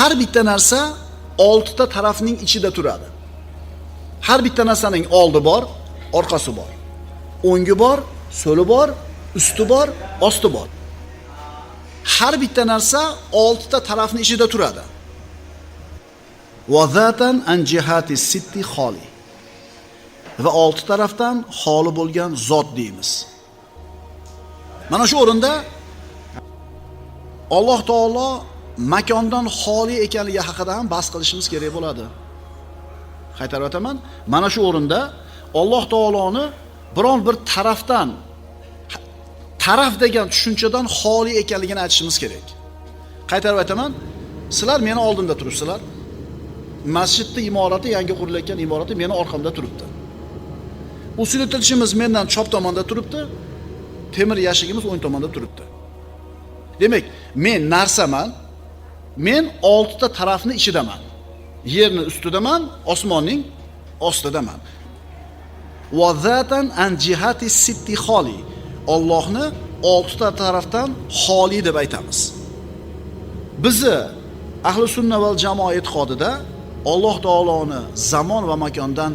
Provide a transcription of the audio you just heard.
har bitta narsa 6 ta tarafning ichida turadi. Har bitta narsaning oldi bor, orqasi bor. O'ngi bor, so'li bor, usti bor, osti bor. Har bitta narsa 6 ta tarafning ichida turadi. Va zatan an jihati sitti xoli. Va 6 tarafdan xoli bo'lgan zot deymiz. Mana shu o'rinda Alloh taolo makondan xoli ekanligi haqida ham bahs qilishimiz kerak bo'ladi. Qaytarib o'taman. Mana shu o'rinda Alloh taoloni biron bir tarafdan, taraf degan tushunchadan xoli ekanligini aytishimiz kerak. Qaytarib aytaman, sizlar meni oldimda turibsizlar. Masjidning imorati, yangi qurilayotgan imorati meni orqamda turibdi. Usul tilchimiz mendan chop tomonda turibdi, temir yashigimiz o'ng tomonda turibdi. Demak, men narsaman, men 6 ta tarafni ichidaman. Yerning ustidaman, osmonning ostidaman. Va zatan an jihati sitti xoli. Allohni 6 ta tarafdan xoli deb aytamiz. Bizi ahli sunna val jamoa e'tiqodida Alloh taoloni zamon va makondan